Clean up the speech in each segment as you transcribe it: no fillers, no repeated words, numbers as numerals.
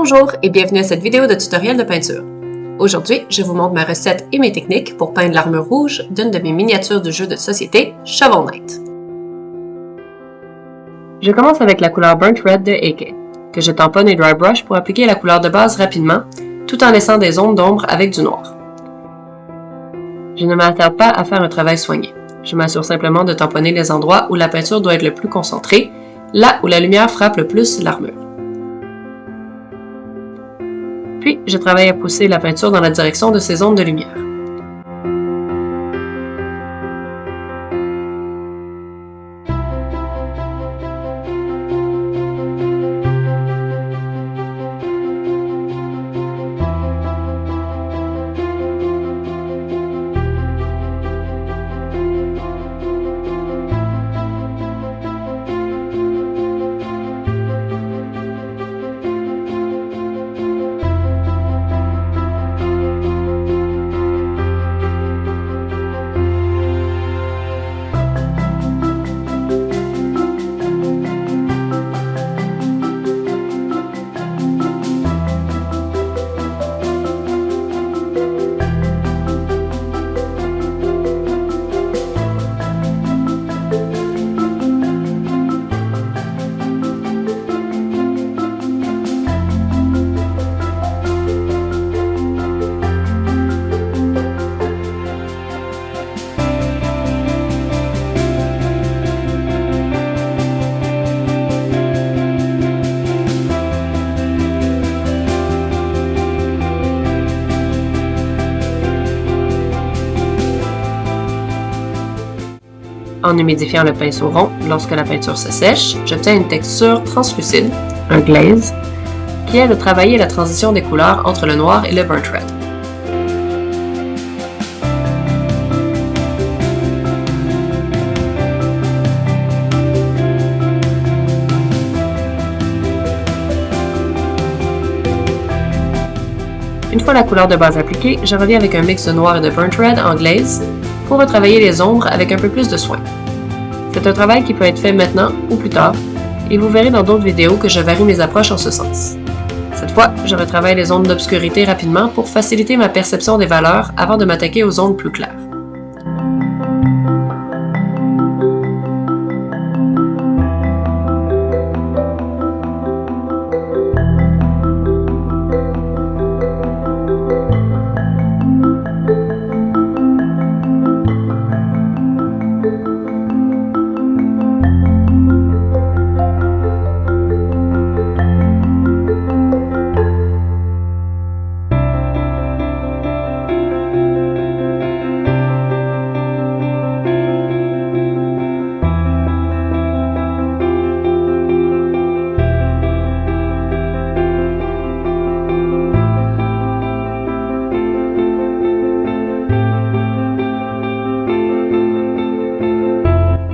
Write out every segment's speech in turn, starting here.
Bonjour et bienvenue à cette vidéo de tutoriel de peinture. Aujourd'hui, je vous montre ma recette et mes techniques pour peindre l'armure rouge d'une de mes miniatures du jeu de société Shovel Knight. Je commence avec la couleur Burnt Red de AK, que je tamponne et dry brush pour appliquer la couleur de base rapidement, tout en laissant des zones d'ombre avec du noir. Je ne m'attarde pas à faire un travail soigné. Je m'assure simplement de tamponner les endroits où la peinture doit être le plus concentrée, là où la lumière frappe le plus l'armure. Puis, je travaille à pousser la peinture dans la direction de ces zones de lumière. En humidifiant le pinceau rond, lorsque la peinture se sèche, j'obtiens une texture translucide, un glaze, qui aide à travailler la transition des couleurs entre le noir et le burnt red. Une fois la couleur de base appliquée, je reviens avec un mix de noir et de burnt red en glaze pour retravailler les ombres avec un peu plus de soin. C'est un travail qui peut être fait maintenant ou plus tard, et vous verrez dans d'autres vidéos que je varie mes approches en ce sens. Cette fois, je retravaille les zones d'obscurité rapidement pour faciliter ma perception des valeurs avant de m'attaquer aux zones plus claires.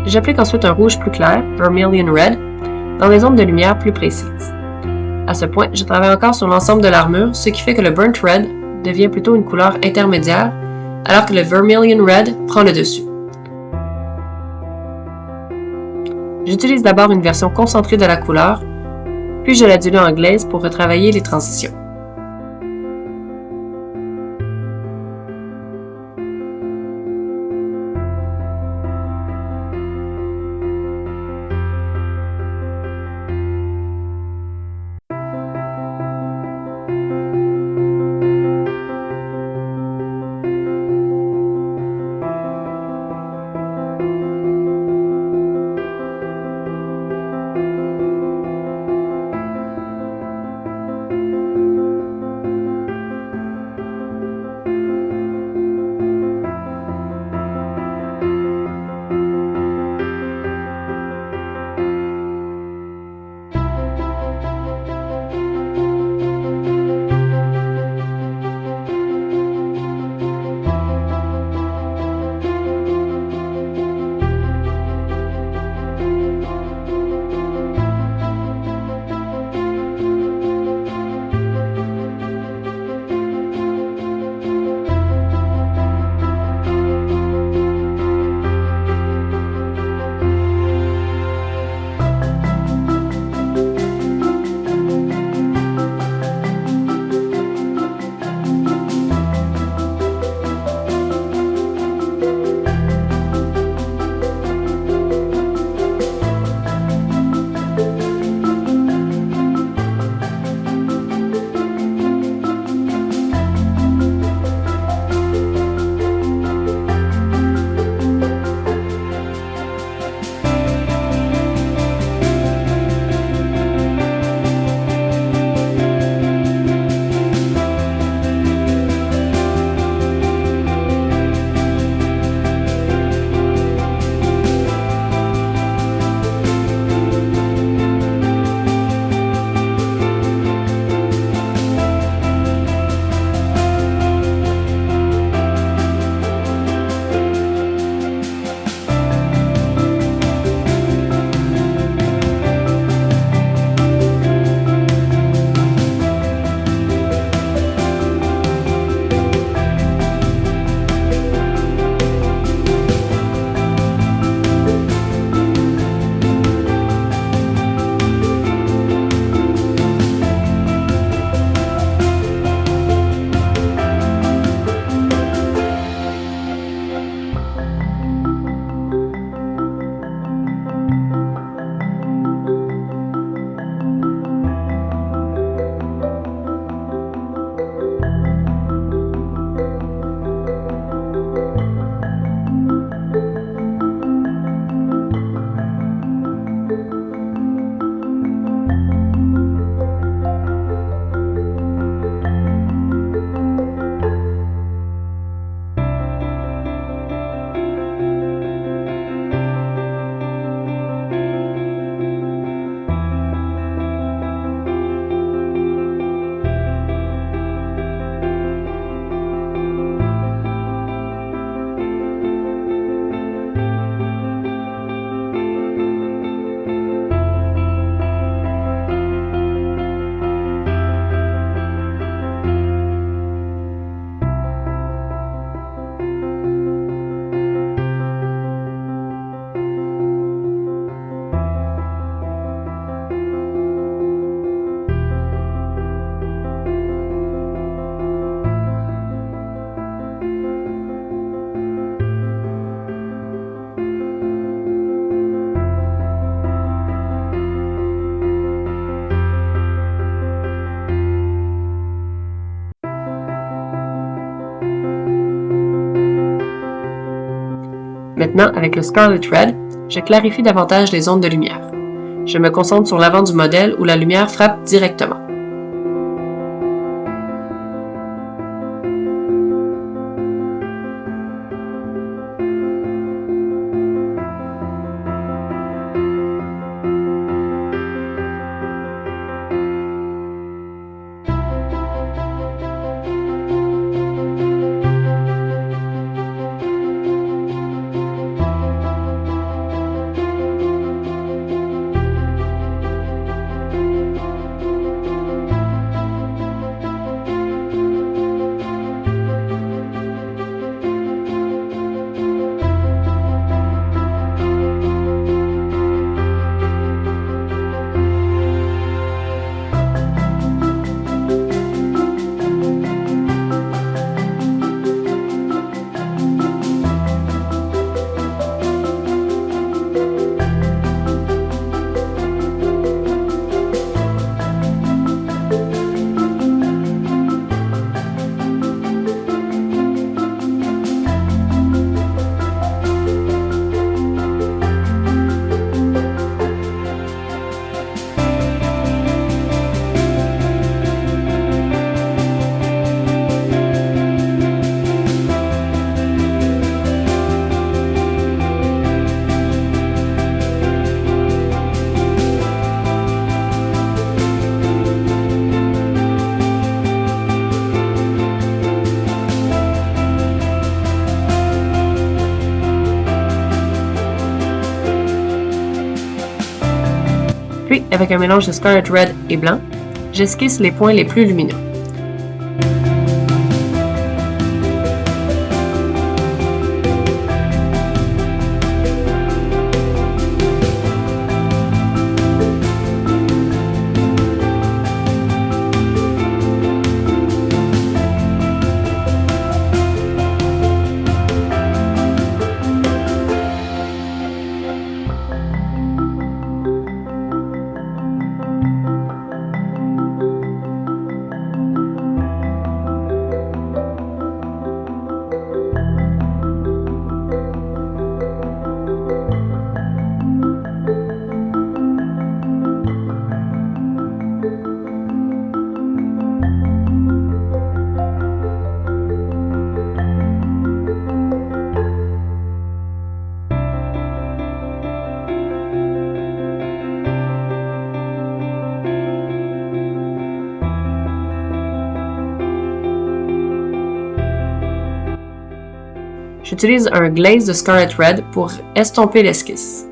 J'applique ensuite un rouge plus clair, Vermilion Red, dans les zones de lumière plus précises. À ce point, je travaille encore sur l'ensemble de l'armure, ce qui fait que le Burnt Red devient plutôt une couleur intermédiaire, alors que le Vermilion Red prend le dessus. J'utilise d'abord une version concentrée de la couleur, puis je la dilue en glaze pour retravailler les transitions. Maintenant, avec le Scarlet Red, je clarifie davantage les zones de lumière. Je me concentre sur l'avant du modèle où la lumière frappe directement. Puis, avec un mélange de Scarlet Red et blanc, j'esquisse les points les plus lumineux. J'utilise un glaze de Scarlet Red pour estomper l'esquisse.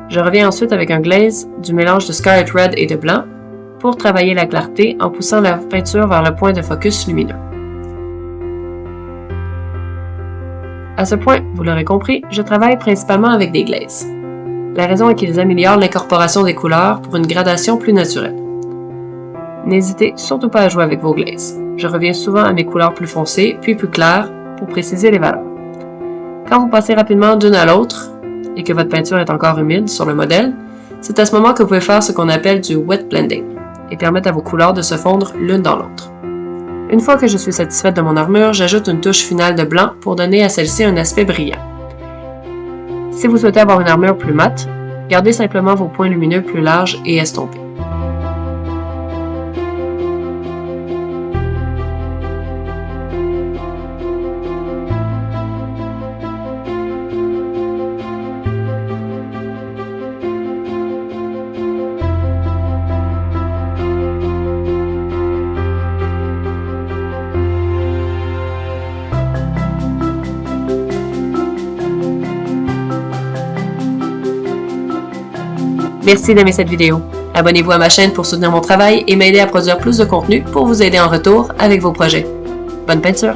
Je reviens ensuite avec un glaze du mélange de Scarlet Red et de blanc pour travailler la clarté en poussant la peinture vers le point de focus lumineux. À ce point, vous l'aurez compris, je travaille principalement avec des glazes. La raison est qu'ils améliorent l'incorporation des couleurs pour une gradation plus naturelle. N'hésitez surtout pas à jouer avec vos glazes. Je reviens souvent à mes couleurs plus foncées, puis plus claires, pour préciser les valeurs. Quand vous passez rapidement d'une à l'autre, et que votre peinture est encore humide sur le modèle, c'est à ce moment que vous pouvez faire ce qu'on appelle du wet blending et permettre à vos couleurs de se fondre l'une dans l'autre. Une fois que je suis satisfaite de mon armure, j'ajoute une touche finale de blanc pour donner à celle-ci un aspect brillant. Si vous souhaitez avoir une armure plus mate, gardez simplement vos points lumineux plus larges et estompés. Merci d'aimer cette vidéo. Abonnez-vous à ma chaîne pour soutenir mon travail et m'aider à produire plus de contenu pour vous aider en retour avec vos projets. Bonne peinture!